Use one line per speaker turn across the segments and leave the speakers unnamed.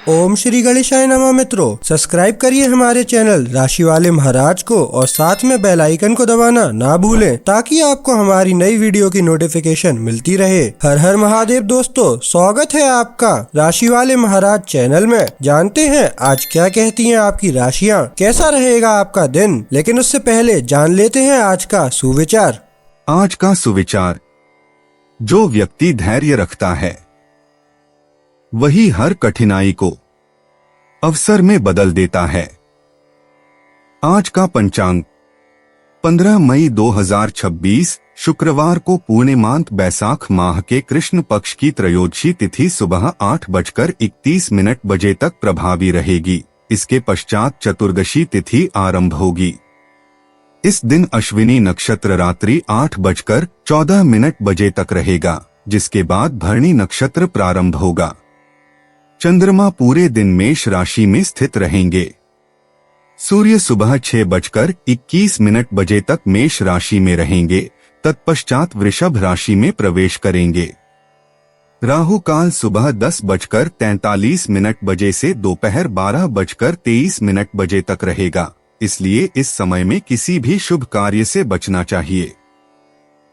ओम श्री गणेशाय नमः। मित्रों, सब्सक्राइब करिए हमारे चैनल राशि वाले महाराज को और साथ में बेल आइकन को दबाना ना भूलें ताकि आपको हमारी नई वीडियो की नोटिफिकेशन मिलती रहे। हर हर महादेव। दोस्तों, स्वागत है आपका राशि वाले महाराज चैनल में। जानते हैं आज क्या कहती हैं आपकी राशियां, कैसा रहेगा आपका दिन। लेकिन उससे पहले जान लेते हैं आज का सुविचार।
आज का सुविचार, जो व्यक्ति धैर्य रखता है वही हर कठिनाई को अवसर में बदल देता है। आज का पंचांग 15 मई 2026 शुक्रवार को पूर्णिमांत बैसाख माह के कृष्ण पक्ष की त्रयोदशी तिथि सुबह 8:31 बजे तक प्रभावी रहेगी। इसके पश्चात चतुर्दशी तिथि आरंभ होगी। इस दिन अश्विनी नक्षत्र रात्रि 8:14 बजे तक रहेगा, जिसके बाद भरणी नक्षत्र प्रारंभ होगा। चंद्रमा पूरे दिन मेष राशि में स्थित रहेंगे। सूर्य सुबह 6:21 बजे तक मेष राशि में रहेंगे, तत्पश्चात वृषभ राशि में प्रवेश करेंगे। राहु काल सुबह 10:43 बजे से दोपहर 12:23 बजे तक रहेगा, इसलिए इस समय में किसी भी शुभ कार्य से बचना चाहिए।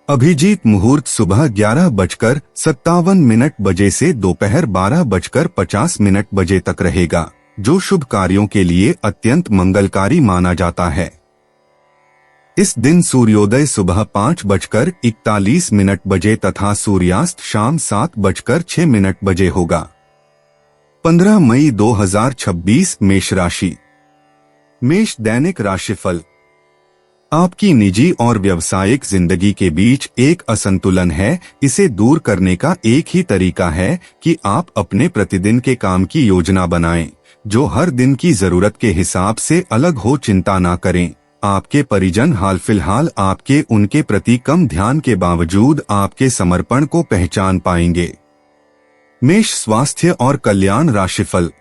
अभिजीत मुहूर्त सुबह 11:57 बजे से दोपहर 12:50 बजे तक रहेगा, जो शुभ कार्यों के लिए अत्यंत मंगलकारी माना जाता है। इस दिन सूर्योदय सुबह 5:41 बजे तथा सूर्यास्त शाम 7:06 बजे होगा। 15 मई 2026 मेष राशि। मेष दैनिक राशिफल। आपकी निजी और व्यावसायिक जिंदगी के बीच एक असंतुलन है। इसे दूर करने का एक ही तरीका है कि आप अपने प्रतिदिन के काम की योजना बनाएं, जो हर दिन की जरूरत के हिसाब से अलग हो। चिंता ना करें। आपके परिजन हाल फिलहाल आपके उनके प्रति कम ध्यान के बावजूद आपके समर्पण को पहचान पाएंगे। मेष स्वास्थ्य और कल्याण राशिफल।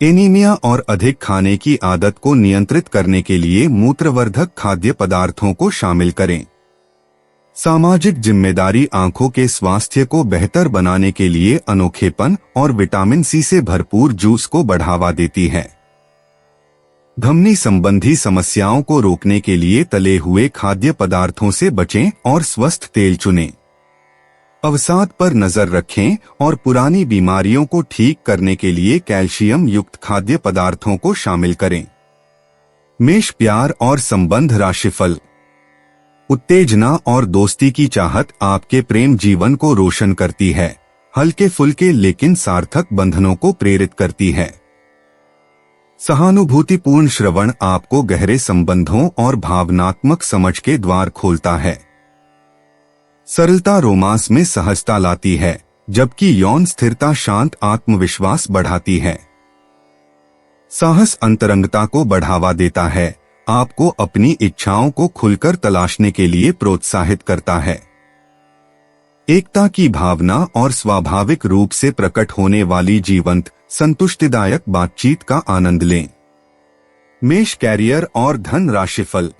एनीमिया और अधिक खाने की आदत को नियंत्रित करने के लिए मूत्रवर्धक खाद्य पदार्थों को शामिल करें। सामाजिक जिम्मेदारी आंखों के स्वास्थ्य को बेहतर बनाने के लिए अनोखेपन और विटामिन सी से भरपूर जूस को बढ़ावा देती है। धमनी संबंधी समस्याओं को रोकने के लिए तले हुए खाद्य पदार्थों से बचें और स्वस्थ तेल चुनें। अवसाद पर नजर रखें और पुरानी बीमारियों को ठीक करने के लिए कैल्शियम युक्त खाद्य पदार्थों को शामिल करें। मेष प्यार और संबंध राशिफल। उत्तेजना और दोस्ती की चाहत आपके प्रेम जीवन को रोशन करती है। हल्के फुल्के लेकिन सार्थक बंधनों को प्रेरित करती है। सहानुभूतिपूर्ण श्रवण आपको गहरे संबंधों और भावनात्मक समझ के द्वार खोलता है। सरलता रोमांस में सहजता लाती है, जबकि यौन स्थिरता शांत आत्मविश्वास बढ़ाती है। साहस अंतरंगता को बढ़ावा देता है, आपको अपनी इच्छाओं को खुलकर तलाशने के लिए प्रोत्साहित करता है। एकता की भावना और स्वाभाविक रूप से प्रकट होने वाली जीवंत संतुष्टिदायक बातचीत का आनंद लें। मेष कैरियर और धन राशिफल।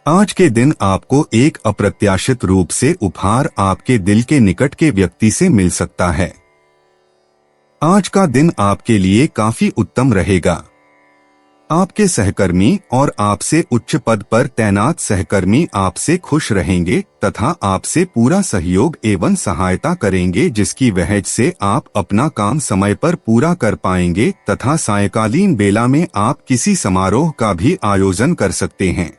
आज के दिन आपको एक अप्रत्याशित रूप से उपहार आपके दिल के निकट के व्यक्ति से मिल सकता है। आज का दिन आपके लिए काफी उत्तम रहेगा। आपके सहकर्मी और आपसे उच्च पद पर तैनात सहकर्मी आपसे खुश रहेंगे तथा आपसे पूरा सहयोग एवं सहायता करेंगे, जिसकी वजह से आप अपना काम समय पर पूरा कर पाएंगे तथा सायंकालीन बेला में आप किसी समारोह का भी आयोजन कर सकते हैं।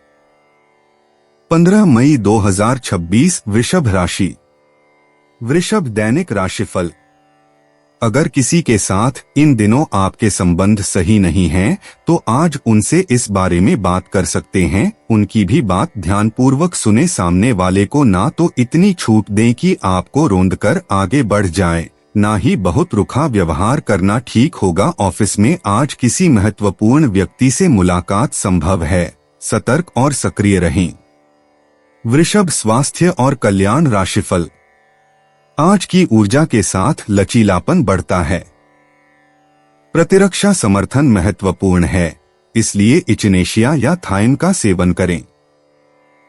15 मई 2026 वृषभ राशि। वृषभ दैनिक राशिफल। अगर किसी के साथ इन दिनों आपके संबंध सही नहीं हैं, तो आज उनसे इस बारे में बात कर सकते हैं। उनकी भी बात ध्यानपूर्वक सुने। सामने वाले को ना तो इतनी छूट दें कि आपको रोंदकर आगे बढ़ जाए, ना ही बहुत रुखा व्यवहार करना ठीक होगा। ऑफिस में आज किसी महत्वपूर्ण व्यक्ति से मुलाकात संभव है। सतर्क और सक्रिय रहें। वृषभ स्वास्थ्य और कल्याण राशिफल। आज की ऊर्जा के साथ लचीलापन बढ़ता है। प्रतिरक्षा समर्थन महत्वपूर्ण है, इसलिए इचिनेशिया या थाइन का सेवन करें।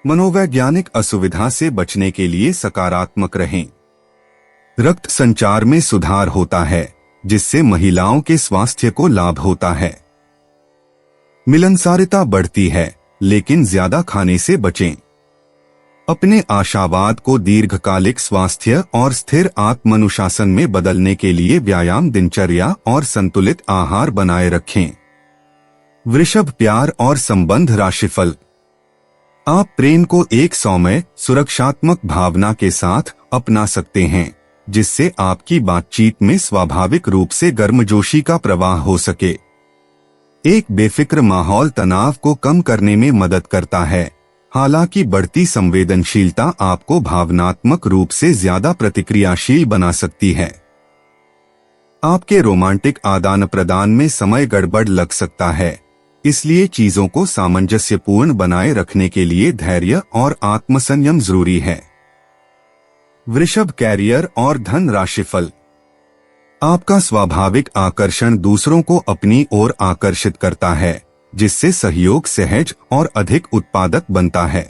मनोवैज्ञानिक असुविधा से बचने के लिए सकारात्मक रहें। रक्त संचार में सुधार होता है, जिससे महिलाओं के स्वास्थ्य को लाभ होता है। मिलनसारता बढ़ती है, लेकिन ज्यादा खाने से बचें। अपने आशावाद को दीर्घकालिक स्वास्थ्य और स्थिर आत्मानुशासन में बदलने के लिए व्यायाम, दिनचर्या और संतुलित आहार बनाए रखें। वृषभ, प्यार और संबंध राशिफल। आप प्रेम को एक सौम्य, सुरक्षात्मक भावना के साथ अपना सकते हैं, जिससे आपकी बातचीत में स्वाभाविक रूप से गर्मजोशी का प्रवाह हो सके। एक बेफिक्र माहौल तनाव को कम करने में मदद करता है। हालांकि बढ़ती संवेदनशीलता आपको भावनात्मक रूप से ज्यादा प्रतिक्रियाशील बना सकती है। आपके रोमांटिक आदान प्रदान में समय गड़बड़ लग सकता है, इसलिए चीजों को सामंजस्यपूर्ण बनाए रखने के लिए धैर्य और आत्मसंयम जरूरी है। वृषभ, कैरियर और धन राशिफल। आपका स्वाभाविक आकर्षण दूसरों को अपनी ओर आकर्षित करता है, जिससे सहयोग सहज और अधिक उत्पादक बनता है।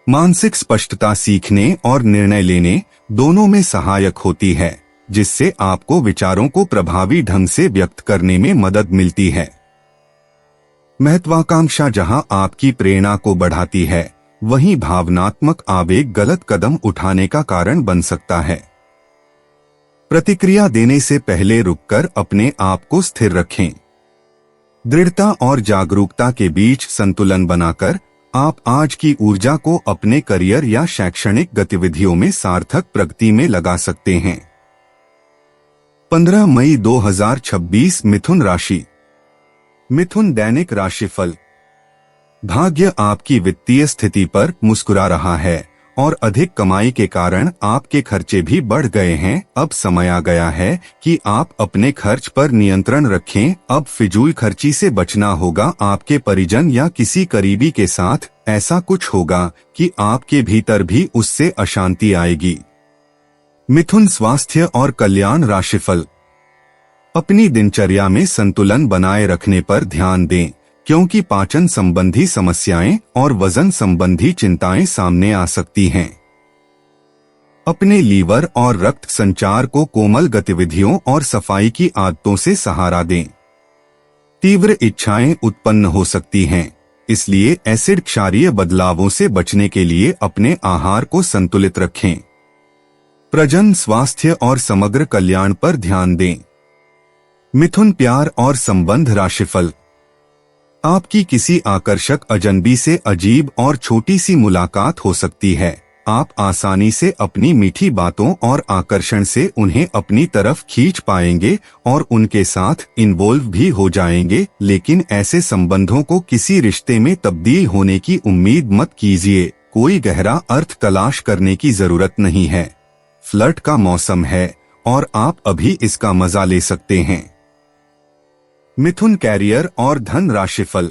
मानसिक स्पष्टता सीखने और निर्णय लेने दोनों में सहायक होती है, जिससे आपको विचारों को प्रभावी ढंग से व्यक्त करने में मदद मिलती है। महत्वाकांक्षा जहां आपकी प्रेरणा को बढ़ाती है, वहीं भावनात्मक आवेग गलत कदम उठाने का कारण बन सकता है। प्रतिक्रिया देने से पहले रुककर अपने आप को स्थिर रखें। दृढ़ता और जागरूकता के बीच संतुलन बनाकर आप आज की ऊर्जा को अपने करियर या शैक्षणिक गतिविधियों में सार्थक प्रगति में लगा सकते हैं। 15 मई 2026, मिथुन राशि। मिथुन, दैनिक राशिफल। भाग्य आपकी वित्तीय स्थिति पर मुस्कुरा रहा है और अधिक कमाई के कारण आपके खर्चे भी बढ़ गए हैं। अब समय आ गया है कि आप अपने खर्च पर नियंत्रण रखें। अब फिजूल खर्ची से बचना होगा। आपके परिजन या किसी करीबी के साथ ऐसा कुछ होगा कि आपके भीतर भी उससे अशांति आएगी। मिथुन, स्वास्थ्य और कल्याण राशिफल। अपनी दिनचर्या में संतुलन बनाए रखने पर ध्यान दें, क्योंकि पाचन संबंधी समस्याएं और वजन संबंधी चिंताएं सामने आ सकती हैं। अपने लीवर और रक्त संचार को कोमल गतिविधियों और सफाई की आदतों से सहारा दें। तीव्र इच्छाएं उत्पन्न हो सकती हैं, इसलिए एसिड क्षारीय बदलावों से बचने के लिए अपने आहार को संतुलित रखें। प्रजनन, स्वास्थ्य और समग्र कल्याण पर ध्यान दें। मिथुन, प्यार और संबंध राशिफल। आपकी किसी आकर्षक अजनबी से अजीब और छोटी सी मुलाकात हो सकती है। आप आसानी से अपनी मीठी बातों और आकर्षण से उन्हें अपनी तरफ खींच पाएंगे और उनके साथ इन्वॉल्व भी हो जाएंगे, लेकिन ऐसे संबंधों को किसी रिश्ते में तब्दील होने की उम्मीद मत कीजिए। कोई गहरा अर्थ तलाश करने की जरूरत नहीं है। फ्लर्ट का मौसम है और आप अभी इसका मजा ले सकते हैं। मिथुन, कैरियर और धन राशिफल।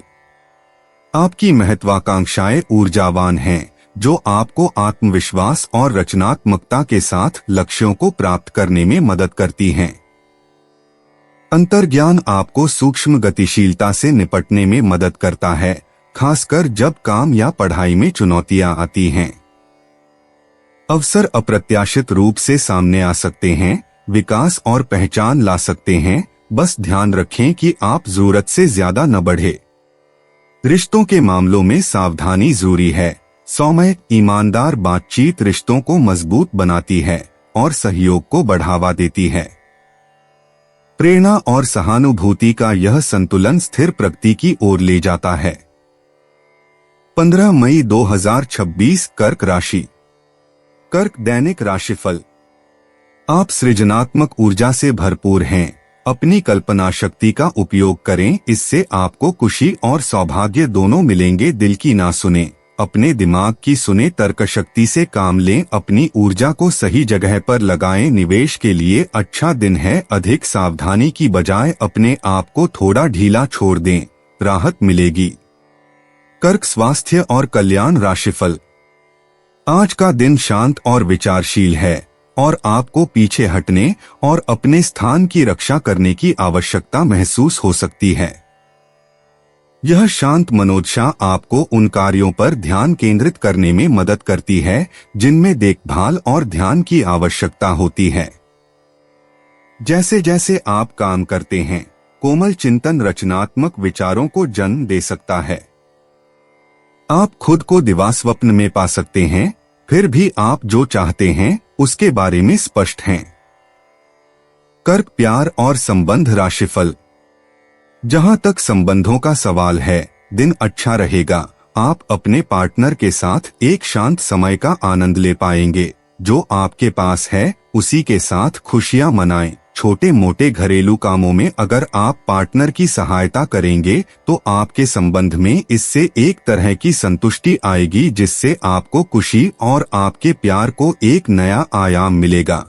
आपकी महत्वाकांक्षाएं ऊर्जावान हैं, जो आपको आत्मविश्वास और रचनात्मकता के साथ लक्ष्यों को प्राप्त करने में मदद करती हैं। अंतर्ज्ञान आपको सूक्ष्म गतिशीलता से निपटने में मदद करता है, खासकर जब काम या पढ़ाई में चुनौतियां आती हैं। अवसर अप्रत्याशित रूप से सामने आ सकते हैं, विकास और पहचान ला सकते हैं। बस ध्यान रखें कि आप जरूरत से ज्यादा न बढ़े। रिश्तों के मामलों में सावधानी जरूरी है। सौम्य, ईमानदार बातचीत रिश्तों को मजबूत बनाती है और सहयोग को बढ़ावा देती है। प्रेरणा और सहानुभूति का यह संतुलन स्थिर प्रगति की ओर ले जाता है। 15 मई 2026, कर्क राशि। कर्क, दैनिक राशिफल। आप सृजनात्मक ऊर्जा से भरपूर हैं। अपनी कल्पना शक्ति का उपयोग करें, इससे आपको खुशी और सौभाग्य दोनों मिलेंगे। दिल की ना सुने, अपने दिमाग की सुने। तर्क शक्ति से काम लें, अपनी ऊर्जा को सही जगह पर लगाएं। निवेश के लिए अच्छा दिन है। अधिक सावधानी की बजाय अपने आप को थोड़ा ढीला छोड़ दें, राहत मिलेगी। कर्क, स्वास्थ्य और कल्याण राशिफल। आज का दिन शांत और विचारशील है और आपको पीछे हटने और अपने स्थान की रक्षा करने की आवश्यकता महसूस हो सकती है। यह शांत मनोदशा आपको उन कार्यों पर ध्यान केंद्रित करने में मदद करती है जिनमें देखभाल और ध्यान की आवश्यकता होती है। जैसे जैसे आप काम करते हैं, कोमल चिंतन रचनात्मक विचारों को जन्म दे सकता है। आप खुद को दिवास्वप्न में पा सकते हैं, फिर भी आप जो चाहते हैं उसके बारे में स्पष्ट हैं। कर्क, प्यार और संबंध राशिफल। जहां तक संबंधों का सवाल है, दिन अच्छा रहेगा। आप अपने पार्टनर के साथ एक शांत समय का आनंद ले पाएंगे। जो आपके पास है उसी के साथ खुशियां मनाएं। छोटे मोटे घरेलू कामों में अगर आप पार्टनर की सहायता करेंगे तो आपके संबंध में इससे एक तरह की संतुष्टि आएगी, जिससे आपको खुशी और आपके प्यार को एक नया आयाम मिलेगा।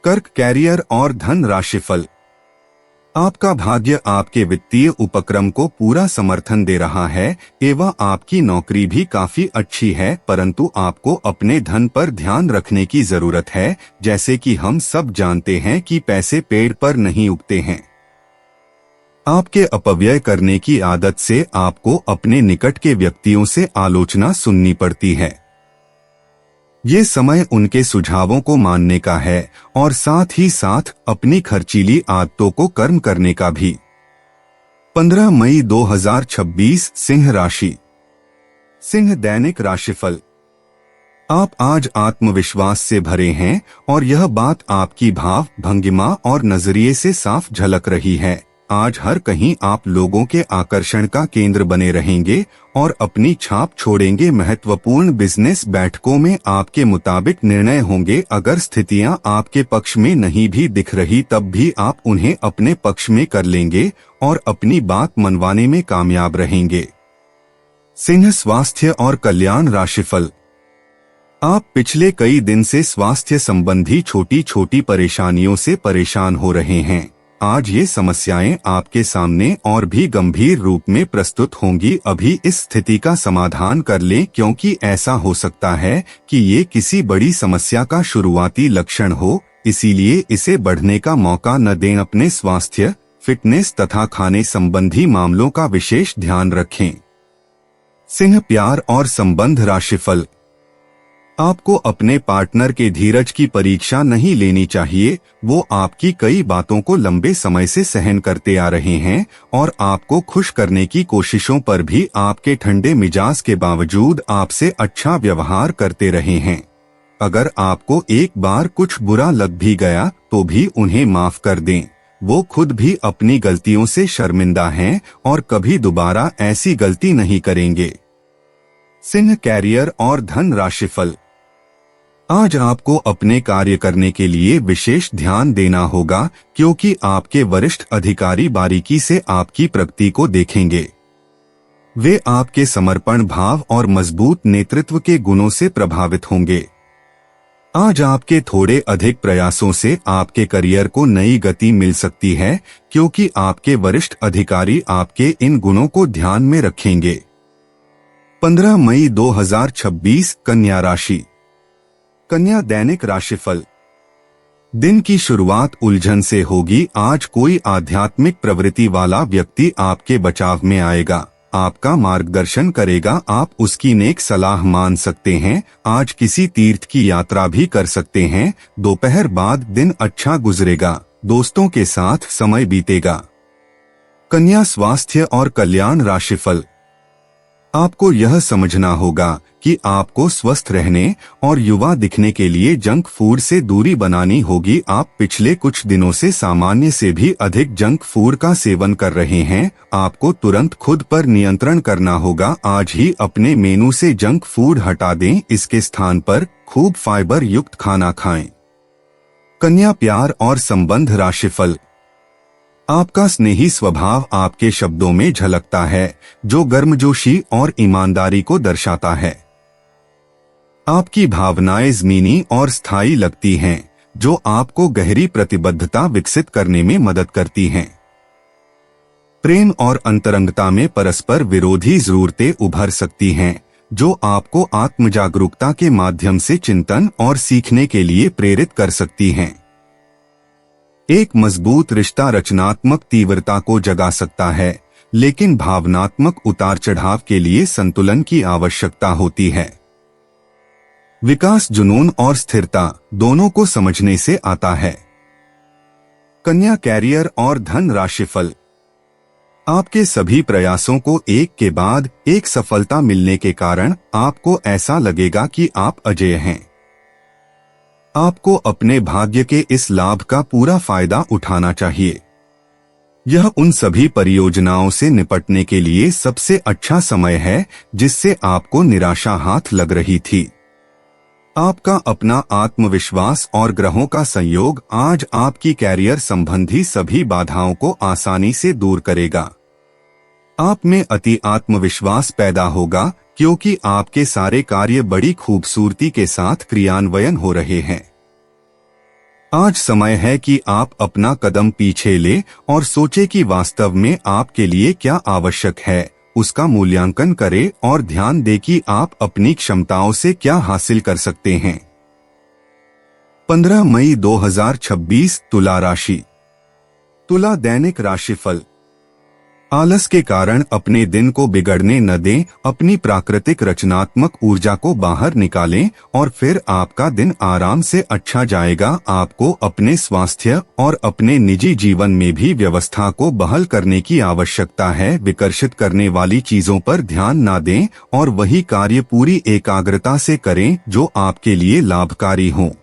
कर्क, कैरियर और धन राशिफल। आपका भाग्य आपके वित्तीय उपक्रम को पूरा समर्थन दे रहा है एवं आपकी नौकरी भी काफी अच्छी है, परंतु आपको अपने धन पर ध्यान रखने की जरूरत है। जैसे कि हम सब जानते हैं कि पैसे पेड़ पर नहीं उगते हैं। आपके अपव्यय करने की आदत से आपको अपने निकट के व्यक्तियों से आलोचना सुननी पड़ती है। ये समय उनके सुझावों को मानने का है और साथ ही साथ अपनी खर्चीली आदतों को कर्म करने का भी। 15 मई 2026 सिंह राशि। सिंह दैनिक राशिफल। आप आज आत्मविश्वास से भरे हैं और यह बात आपकी भाव भंगिमा और नजरिए से साफ झलक रही है। आज हर कहीं आप लोगों के आकर्षण का केंद्र बने रहेंगे और अपनी छाप छोड़ेंगे। महत्वपूर्ण बिजनेस बैठकों में आपके मुताबिक निर्णय होंगे। अगर स्थितियां आपके पक्ष में नहीं भी दिख रही तब भी आप उन्हें अपने पक्ष में कर लेंगे और अपनी बात मनवाने में कामयाब रहेंगे। सिंह, स्वास्थ्य और कल्याण राशिफल। आप पिछले कई दिन से स्वास्थ्य संबंधी छोटी छोटी परेशानियों से परेशान हो रहे हैं। आज ये समस्याएं आपके सामने और भी गंभीर रूप में प्रस्तुत होंगी। अभी इस स्थिति का समाधान कर लें, क्योंकि ऐसा हो सकता है कि ये किसी बड़ी समस्या का शुरुआती लक्षण हो, इसीलिए इसे बढ़ने का मौका न दें। अपने स्वास्थ्य, फिटनेस तथा खाने संबंधी मामलों का विशेष ध्यान रखें। सिंह, प्यार और संबंध राशिफल। आपको अपने पार्टनर के धीरज की परीक्षा नहीं लेनी चाहिए। वो आपकी कई बातों को लंबे समय से सहन करते आ रहे हैं और आपको खुश करने की कोशिशों पर भी आपके ठंडे मिजाज के बावजूद आपसे अच्छा व्यवहार करते रहे हैं। अगर आपको एक बार कुछ बुरा लग भी गया तो भी उन्हें माफ कर दें। वो खुद भी अपनी गलतियों से शर्मिंदा हैं और कभी दोबारा ऐसी गलती नहीं करेंगे। सिंह, कैरियर और धन राशिफल। आज आपको अपने कार्य करने के लिए विशेष ध्यान देना होगा, क्योंकि आपके वरिष्ठ अधिकारी बारीकी से आपकी प्रगति को देखेंगे। वे आपके समर्पण भाव और मजबूत नेतृत्व के गुणों से प्रभावित होंगे। आज आपके थोड़े अधिक प्रयासों से आपके करियर को नई गति मिल सकती है, क्योंकि आपके वरिष्ठ अधिकारी आपके इन गुणों को ध्यान में रखेंगे। 15 मई 2026 कन्या राशि। कन्या दैनिक राशिफल। दिन की शुरुआत उलझन से होगी। आज कोई आध्यात्मिक प्रवृत्ति वाला व्यक्ति आपके बचाव में आएगा, आपका मार्गदर्शन करेगा। आप उसकी नेक सलाह मान सकते हैं। आज किसी तीर्थ की यात्रा भी कर सकते हैं। दोपहर बाद दिन अच्छा गुजरेगा, दोस्तों के साथ समय बीतेगा। कन्या, स्वास्थ्य और कल्याण राशिफल। आपको यह समझना होगा कि आपको स्वस्थ रहने और युवा दिखने के लिए जंक फूड से दूरी बनानी होगी। आप पिछले कुछ दिनों से सामान्य से भी अधिक जंक फूड का सेवन कर रहे हैं। आपको तुरंत खुद पर नियंत्रण करना होगा। आज ही अपने मेनू से जंक फूड हटा दें, इसके स्थान पर खूब फाइबर युक्त खाना खाएं। कन्या, प्यार और संबंध राशिफल। आपका स्नेही स्वभाव आपके शब्दों में झलकता है, जो गर्मजोशी और ईमानदारी को दर्शाता है। आपकी भावनाएं ज़मीनी और स्थायी लगती हैं, जो आपको गहरी प्रतिबद्धता विकसित करने में मदद करती हैं। प्रेम और अंतरंगता में परस्पर विरोधी जरूरतें उभर सकती हैं, जो आपको आत्मजागरूकता के माध्यम से चिंतन और सीखने के लिए प्रेरित कर सकती हैं। एक मजबूत रिश्ता रचनात्मक तीव्रता को जगा सकता है, लेकिन भावनात्मक उतार चढ़ाव के लिए संतुलन की आवश्यकता होती है। विकास जुनून और स्थिरता दोनों को समझने से आता है। कन्या कैरियर और धन राशिफल। आपके सभी प्रयासों को एक के बाद एक सफलता मिलने के कारण आपको ऐसा लगेगा कि आप अजेय हैं। आपको अपने भाग्य के इस लाभ का पूरा फायदा उठाना चाहिए। यह उन सभी परियोजनाओं से निपटने के लिए सबसे अच्छा समय है जिससे आपको निराशा हाथ लग रही थी। आपका अपना आत्मविश्वास और ग्रहों का संयोग आज आपकी कैरियर संबंधी सभी बाधाओं को आसानी से दूर करेगा। आप में अति आत्मविश्वास पैदा होगा क्योंकि आपके सारे कार्य बड़ी खूबसूरती के साथ क्रियान्वयन हो रहे हैं। आज समय है कि आप अपना कदम पीछे ले और सोचे कि वास्तव में आपके लिए क्या आवश्यक है, उसका मूल्यांकन करें और ध्यान दें कि आप अपनी क्षमताओं से क्या हासिल कर सकते हैं। 15 मई 2026 तुला राशि। तुला दैनिक राशिफल। आलस के कारण अपने दिन को बिगड़ने न दें, अपनी प्राकृतिक रचनात्मक ऊर्जा को बाहर निकालें और फिर आपका दिन आराम से अच्छा जाएगा। आपको अपने स्वास्थ्य और अपने निजी जीवन में भी व्यवस्था को बहाल करने की आवश्यकता है। विकर्षित करने वाली चीजों पर ध्यान न दें और वही कार्य पूरी एकाग्रता से करें जो आपके लिए लाभकारी हो।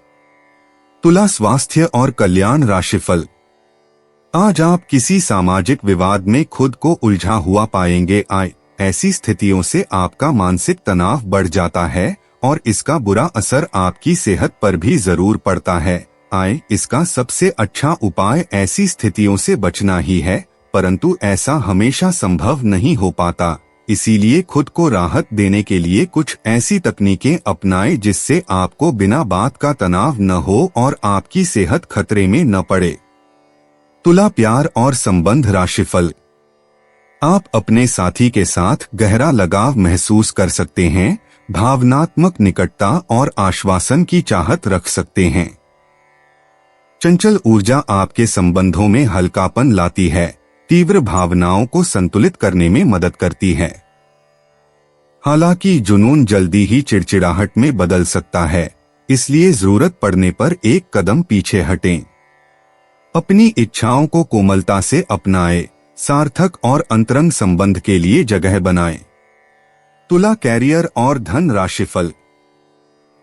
तुला स्वास्थ्य और कल्याण राशिफल। आज आप किसी सामाजिक विवाद में खुद को उलझा हुआ पाएंगे। ऐसी स्थितियों से आपका मानसिक तनाव बढ़ जाता है और इसका बुरा असर आपकी सेहत पर भी जरूर पड़ता है। इसका सबसे अच्छा उपाय ऐसी स्थितियों से बचना ही है, परंतु ऐसा हमेशा संभव नहीं हो पाता। इसीलिए खुद को राहत देने के लिए कुछ ऐसी तकनीकें अपनाएं जिससे आपको बिना बात का तनाव न हो और आपकी सेहत खतरे में न पड़े। तुला प्यार और संबंध राशिफल। आप अपने साथी के साथ गहरा लगाव महसूस कर सकते हैं, भावनात्मक निकटता और आश्वासन की चाहत रख सकते हैं। चंचल ऊर्जा आपके संबंधों में हल्कापन लाती है, तीव्र भावनाओं को संतुलित करने में मदद करती है। हालांकि जुनून जल्दी ही चिड़चिड़ाहट में बदल सकता है, इसलिए जरूरत पड़ने पर एक कदम पीछे हटें। अपनी इच्छाओं को कोमलता से अपनाएं, सार्थक और अंतरंग संबंध के लिए जगह बनाएं। तुला कैरियर और धन राशिफल।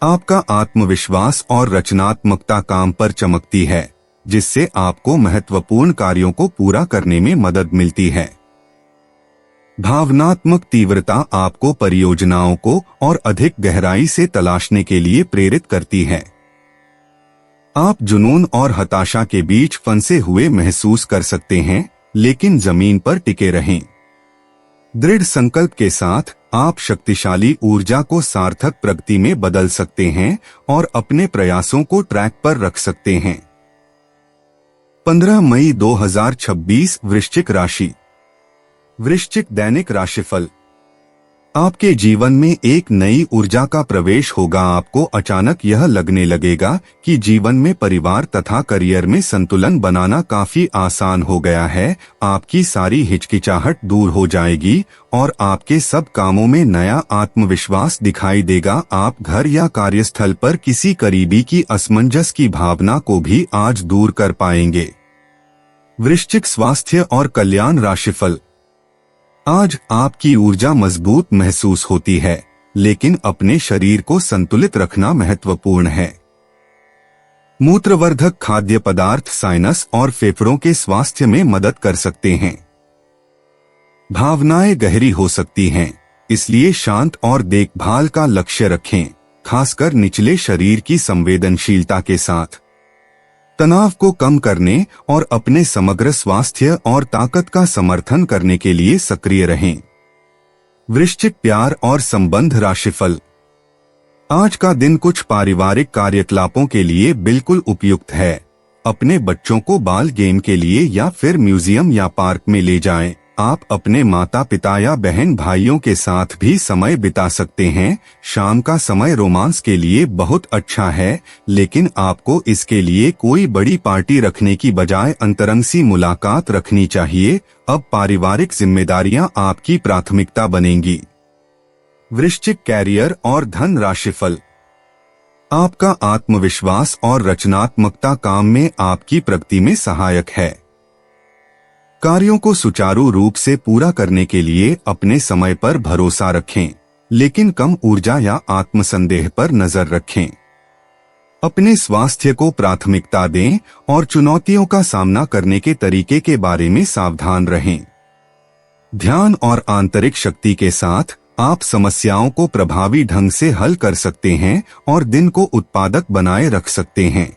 आपका आत्मविश्वास और रचनात्मकता काम पर चमकती है, जिससे आपको महत्वपूर्ण कार्यों को पूरा करने में मदद मिलती है। भावनात्मक तीव्रता आपको परियोजनाओं को और अधिक गहराई से तलाशने के लिए प्रेरित करती है। आप जुनून और हताशा के बीच फंसे हुए महसूस कर सकते हैं, लेकिन जमीन पर टिके रहें। दृढ़ संकल्प के साथ आप शक्तिशाली ऊर्जा को सार्थक प्रगति में बदल सकते हैं और अपने प्रयासों को ट्रैक पर रख सकते हैं। 15 मई 2026 वृश्चिक राशि। वृश्चिक दैनिक राशिफल। आपके जीवन में एक नई ऊर्जा का प्रवेश होगा। आपको अचानक यह लगने लगेगा कि जीवन में परिवार तथा करियर में संतुलन बनाना काफी आसान हो गया है। आपकी सारी हिचकिचाहट दूर हो जाएगी और आपके सब कामों में नया आत्मविश्वास दिखाई देगा। आप घर या कार्यस्थल पर किसी करीबी की असमंजस की भावना को भी आज दूर कर पाएंगे। वृश्चिक स्वास्थ्य और कल्याण राशिफल। आज आपकी ऊर्जा मजबूत महसूस होती है, लेकिन अपने शरीर को संतुलित रखना महत्वपूर्ण है। मूत्रवर्धक खाद्य पदार्थ साइनस और फेफड़ों के स्वास्थ्य में मदद कर सकते हैं। भावनाएं गहरी हो सकती हैं, इसलिए शांत और देखभाल का लक्ष्य रखें, खासकर निचले शरीर की संवेदनशीलता के साथ। तनाव को कम करने और अपने समग्र स्वास्थ्य और ताकत का समर्थन करने के लिए सक्रिय रहें। वृश्चिक प्यार और संबंध राशिफल। आज का दिन कुछ पारिवारिक कार्यकलापों के लिए बिल्कुल उपयुक्त है। अपने बच्चों को बाल गेम के लिए या फिर म्यूजियम या पार्क में ले जाएं। आप अपने माता पिता या बहन भाइयों के साथ भी समय बिता सकते हैं। शाम का समय रोमांस के लिए बहुत अच्छा है, लेकिन आपको इसके लिए कोई बड़ी पार्टी रखने की बजाय अंतरंग सी मुलाकात रखनी चाहिए। अब पारिवारिक जिम्मेदारियां आपकी प्राथमिकता बनेंगी। वृश्चिक कैरियर और धन राशिफल। आपका आत्मविश्वास और रचनात्मकता काम में आपकी प्रगति में सहायक है। कार्यों को सुचारू रूप से पूरा करने के लिए अपने समय पर भरोसा रखें, लेकिन कम ऊर्जा या आत्मसंदेह पर नजर रखें। अपने स्वास्थ्य को प्राथमिकता दें और चुनौतियों का सामना करने के तरीके के बारे में सावधान रहें। ध्यान और आंतरिक शक्ति के साथ आप समस्याओं को प्रभावी ढंग से हल कर सकते हैं और दिन को उत्पादक बनाए रख सकते हैं।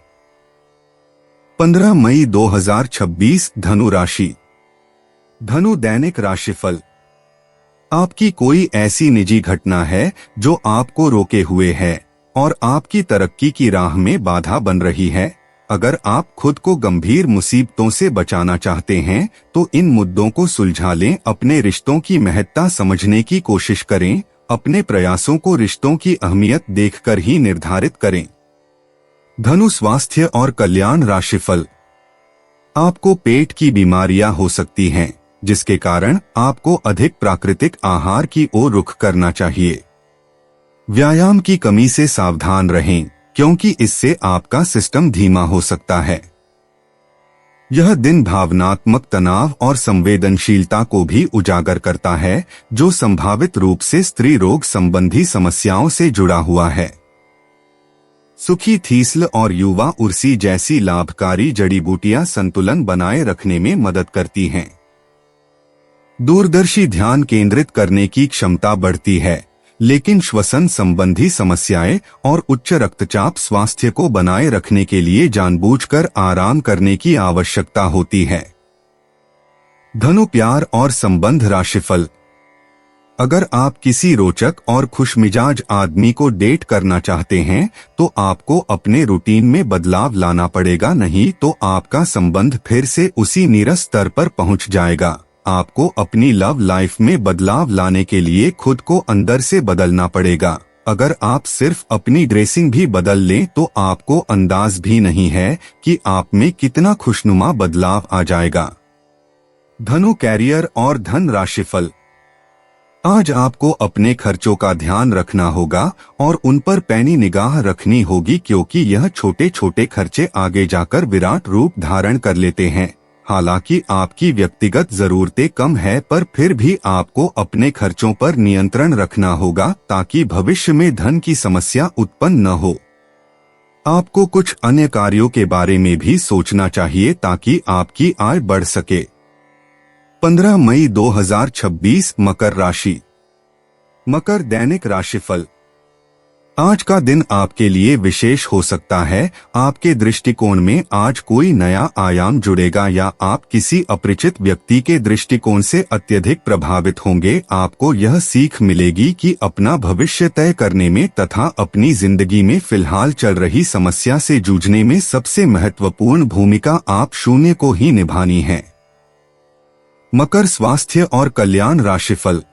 15 मई 2026 धनु राशि। धनु दैनिक राशिफल। आपकी कोई ऐसी निजी घटना है जो आपको रोके हुए है और आपकी तरक्की की राह में बाधा बन रही है। अगर आप खुद को गंभीर मुसीबतों से बचाना चाहते हैं तो इन मुद्दों को सुलझा लें। अपने रिश्तों की महत्ता समझने की कोशिश करें। अपने प्रयासों को रिश्तों की अहमियत देखकर ही निर्धारित करें। धनु स्वास्थ्य और कल्याण राशिफल। आपको पेट की बीमारियां हो सकती हैं, जिसके कारण आपको अधिक प्राकृतिक आहार की ओर रुख करना चाहिए। व्यायाम की कमी से सावधान रहें, क्योंकि इससे आपका सिस्टम धीमा हो सकता है। यह दिन भावनात्मक तनाव और संवेदनशीलता को भी उजागर करता है, जो संभावित रूप से स्त्री रोग संबंधी समस्याओं से जुड़ा हुआ है। सुखी थीसल और युवा उर्सी जैसी लाभकारी जड़ी बूटियां संतुलन बनाए रखने में मदद करती हैं। दूरदर्शी ध्यान केंद्रित करने की क्षमता बढ़ती है, लेकिन श्वसन संबंधी समस्याएं और उच्च रक्तचाप स्वास्थ्य को बनाए रखने के लिए जानबूझकर आराम करने की आवश्यकता होती है। धनु प्यार और संबंध राशिफल। अगर आप किसी रोचक और खुशमिजाज आदमी को डेट करना चाहते हैं तो आपको अपने रूटीन में बदलाव लाना पड़ेगा, नहीं तो आपका संबंध फिर से उसी नीरस स्तर पर पहुंच जाएगा। आपको अपनी लव लाइफ में बदलाव लाने के लिए खुद को अंदर से बदलना पड़ेगा। अगर आप सिर्फ अपनी ड्रेसिंग भी बदल लें तो आपको अंदाज भी नहीं है कि आप में कितना खुशनुमा बदलाव आ जाएगा। धनु कैरियर और धन राशिफल। आज आपको अपने खर्चों का ध्यान रखना होगा और उन पर पैनी निगाह रखनी होगी, क्योंकि यह छोटे छोटे खर्चे आगे जाकर विराट रूप धारण कर लेते हैं। हालांकि आपकी व्यक्तिगत जरूरतें कम है, पर फिर भी आपको अपने खर्चों पर नियंत्रण रखना होगा ताकि भविष्य में धन की समस्या उत्पन्न न हो। आपको कुछ अन्य कार्यों के बारे में भी सोचना चाहिए ताकि आपकी आय बढ़ सके। 15 मई 2026 मकर राशि। मकर दैनिक राशिफल। आज का दिन आपके लिए विशेष हो सकता है। आपके दृष्टिकोण में आज कोई नया आयाम जुड़ेगा या आप किसी अपरिचित व्यक्ति के दृष्टिकोण से अत्यधिक प्रभावित होंगे। आपको यह सीख मिलेगी कि अपना भविष्य तय करने में तथा अपनी जिंदगी में फिलहाल चल रही समस्या से जूझने में सबसे महत्वपूर्ण भूमिका आप शून्य को ही निभानी है। मकर स्वास्थ्य और कल्याण राशिफल।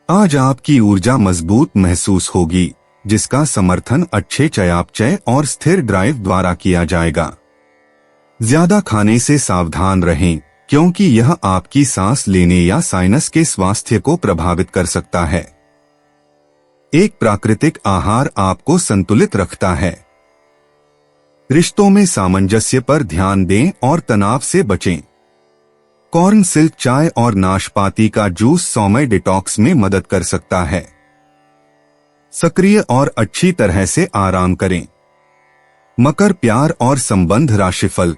आज आपकी ऊर्जा मजबूत महसूस होगी, जिसका समर्थन अच्छे चयापचय और स्थिर ड्राइव द्वारा किया जाएगा। ज्यादा खाने से सावधान रहें, क्योंकि यह आपकी सांस लेने या साइनस के स्वास्थ्य को प्रभावित कर सकता है। एक प्राकृतिक आहार आपको संतुलित रखता है। रिश्तों में सामंजस्य पर ध्यान दें और तनाव से बचें। कॉर्न सिल्क चाय और नाशपाती का जूस सौम्य डिटॉक्स में मदद कर सकता है। सक्रिय और अच्छी तरह से आराम करें। मकर प्यार और संबंध राशिफल।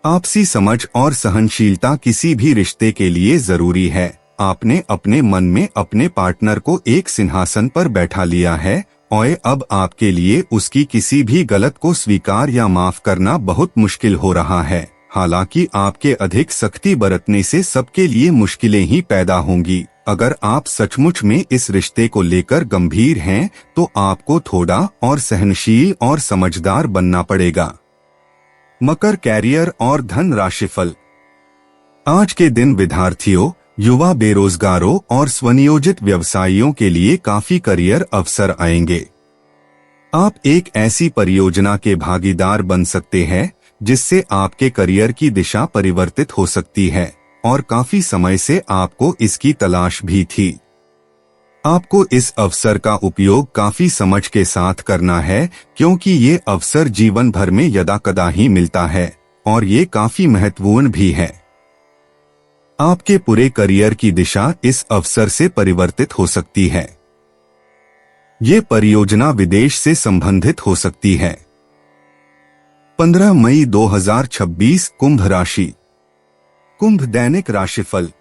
आपसी समझ और सहनशीलता किसी भी रिश्ते के लिए जरूरी है। आपने अपने मन में अपने पार्टनर को एक सिंहासन पर बैठा लिया है और अब आपके लिए उसकी किसी भी गलत को स्वीकार या माफ करना बहुत मुश्किल हो रहा है। हालांकि आपके अधिक सख्ती बरतने से सबके लिए मुश्किलें ही पैदा होंगी। अगर आप सचमुच में इस रिश्ते को लेकर गंभीर हैं तो आपको थोड़ा और सहनशील और समझदार बनना पड़ेगा। मकर कैरियर और धन राशिफल। आज के दिन विद्यार्थियों, युवा बेरोजगारों और स्वनियोजित व्यवसायियों के लिए काफी करियर अवसर आएंगे। आप एक ऐसी परियोजना के भागीदार बन सकते हैं जिससे आपके करियर की दिशा परिवर्तित हो सकती है और काफी समय से आपको इसकी तलाश भी थी। आपको इस अवसर का उपयोग काफी समझ के साथ करना है, क्योंकि ये अवसर जीवन भर में यदाकदा ही मिलता है और ये काफी महत्वपूर्ण भी है। आपके पूरे करियर की दिशा इस अवसर से परिवर्तित हो सकती है। ये परियोजना विदेश से संबंधित हो सकती है। 15 मई 2026 कुंभ राशि। कुंभ दैनिक राशिफल।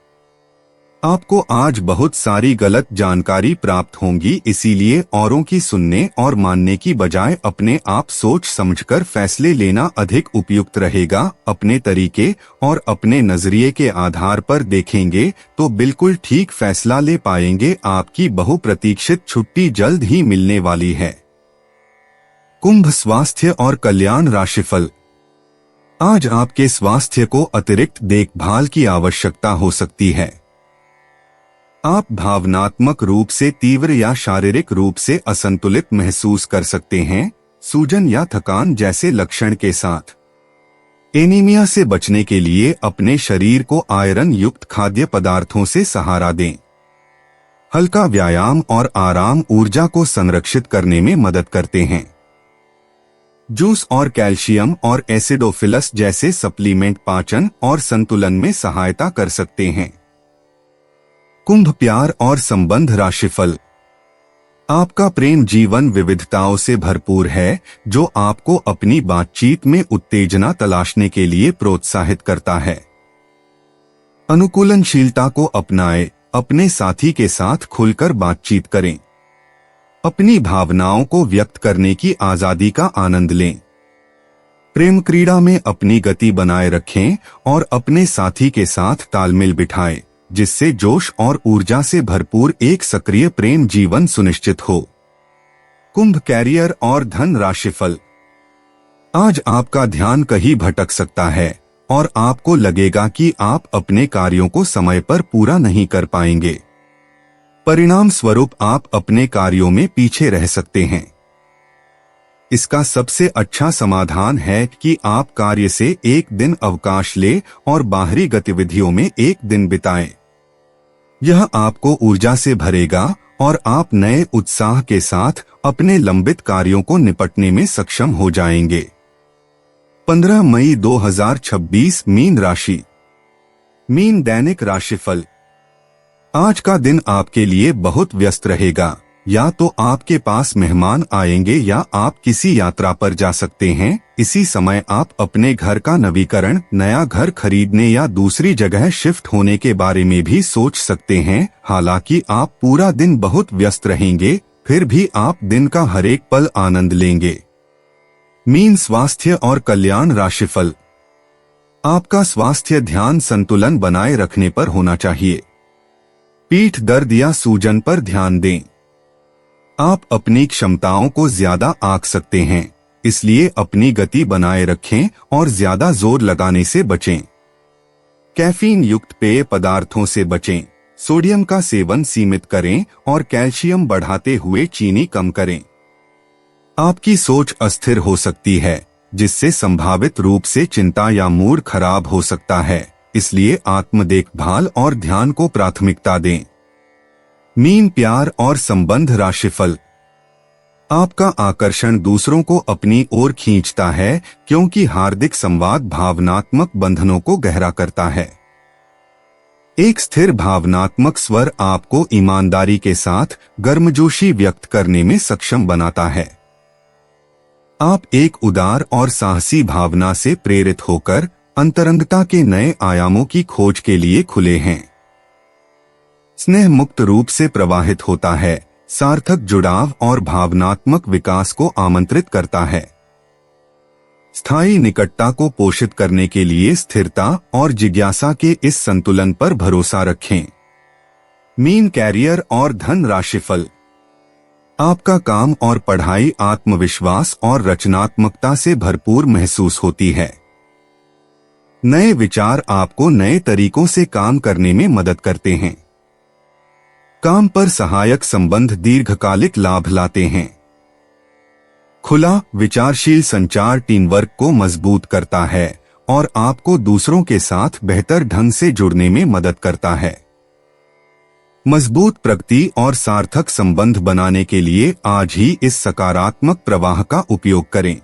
आपको आज बहुत सारी गलत जानकारी प्राप्त होंगी, इसीलिए औरों की सुनने और मानने की बजाय अपने आप सोच समझकर फैसले लेना अधिक उपयुक्त रहेगा। अपने तरीके और अपने नजरिए के आधार पर देखेंगे तो बिल्कुल ठीक फैसला ले पाएंगे। आपकी बहुप्रतीक्षित छुट्टी जल्द ही मिलने वाली है। कुंभ स्वास्थ्य और कल्याण राशिफल। आज आपके स्वास्थ्य को अतिरिक्त देखभाल की आवश्यकता हो सकती है। आप भावनात्मक रूप से तीव्र या शारीरिक रूप से असंतुलित महसूस कर सकते हैं, सूजन या थकान जैसे लक्षण के साथ। एनीमिया से बचने के लिए अपने शरीर को आयरन युक्त खाद्य पदार्थों से सहारा दें। हल्का व्यायाम और आराम ऊर्जा को संरक्षित करने में मदद करते हैं। जूस और कैल्शियम और एसिडोफिलस जैसे सप्लीमेंट पाचन और संतुलन में सहायता कर सकते हैं। कुंभ प्यार और संबंध राशिफल। आपका प्रेम जीवन विविधताओं से भरपूर है, जो आपको अपनी बातचीत में उत्तेजना तलाशने के लिए प्रोत्साहित करता है। अनुकूलनशीलता को अपनाएं, अपने साथी के साथ खुलकर बातचीत करें। अपनी भावनाओं को व्यक्त करने की आजादी का आनंद लें। प्रेम क्रीड़ा में अपनी गति बनाए रखें और अपने साथी के साथ तालमेल बिठाएं, जिससे जोश और ऊर्जा से भरपूर एक सक्रिय प्रेम जीवन सुनिश्चित हो। कुंभ कैरियर और धन राशिफल। आज आपका ध्यान कहीं भटक सकता है और आपको लगेगा कि आप अपने कार्यों को समय पर पूरा नहीं कर पाएंगे। परिणाम स्वरूप आप अपने कार्यों में पीछे रह सकते हैं। इसका सबसे अच्छा समाधान है कि आप कार्य से एक दिन अवकाश लें और बाहरी गतिविधियों में एक दिन बिताएं। यह आपको ऊर्जा से भरेगा और आप नए उत्साह के साथ अपने लंबित कार्यों को निपटने में सक्षम हो जाएंगे। 15 मई 2026 मीन राशि। मीन दैनिक राशिफल। आज का दिन आपके लिए बहुत व्यस्त रहेगा। या तो आपके पास मेहमान आएंगे या आप किसी यात्रा पर जा सकते हैं। इसी समय आप अपने घर का नवीकरण, नया घर खरीदने या दूसरी जगह शिफ्ट होने के बारे में भी सोच सकते हैं। हालांकि आप पूरा दिन बहुत व्यस्त रहेंगे, फिर भी आप दिन का हर एक पल आनंद लेंगे। मीन स्वास्थ्य और कल्याण राशिफल। आपका स्वास्थ्य ध्यान संतुलन बनाए रखने पर होना चाहिए। पीठ दर्द या सूजन पर ध्यान दें। आप अपनी क्षमताओं को ज्यादा आंक सकते हैं, इसलिए अपनी गति बनाए रखें और ज्यादा जोर लगाने से बचें। कैफीन युक्त पेय पदार्थों से बचें। सोडियम का सेवन सीमित करें और कैल्शियम बढ़ाते हुए चीनी कम करें। आपकी सोच अस्थिर हो सकती है, जिससे संभावित रूप से चिंता या मूड खराब हो सकता है, इसलिए आत्म देखभाल और ध्यान को प्राथमिकता दें। मीन प्यार और संबंध राशिफल। आपका आकर्षण दूसरों को अपनी ओर खींचता है, क्योंकि हार्दिक संवाद भावनात्मक बंधनों को गहरा करता है। एक स्थिर भावनात्मक स्वर आपको ईमानदारी के साथ गर्मजोशी व्यक्त करने में सक्षम बनाता है। आप एक उदार और साहसी भावना से प्रेरित होकर अंतरंगता के नए आयामों की खोज के लिए खुले हैं। स्नेह मुक्त रूप से प्रवाहित होता है, सार्थक जुड़ाव और भावनात्मक विकास को आमंत्रित करता है। स्थायी निकटता को पोषित करने के लिए स्थिरता और जिज्ञासा के इस संतुलन पर भरोसा रखें। मीन कैरियर और धन राशिफल। आपका काम और पढ़ाई आत्मविश्वास और रचनात्मकता से भरपूर महसूस होती है। नए विचार आपको नए तरीकों से काम करने में मदद करते हैं। काम पर सहायक संबंध दीर्घकालिक लाभ लाते हैं। खुला विचारशील संचार टीम वर्क को मजबूत करता है और आपको दूसरों के साथ बेहतर ढंग से जुड़ने में मदद करता है। मजबूत प्रगति और सार्थक संबंध बनाने के लिए आज ही इस सकारात्मक प्रवाह का उपयोग करें।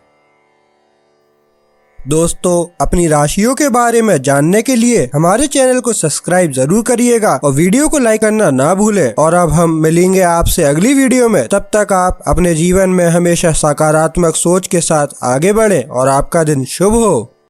दोस्तों, अपनी राशियों के बारे में जानने के लिए हमारे चैनल को सब्सक्राइब जरूर करिएगा और वीडियो को लाइक करना ना भूलें। और अब हम मिलेंगे आपसे अगली वीडियो में। तब तक आप अपने जीवन में हमेशा सकारात्मक सोच के साथ आगे बढ़ें और आपका दिन शुभ हो।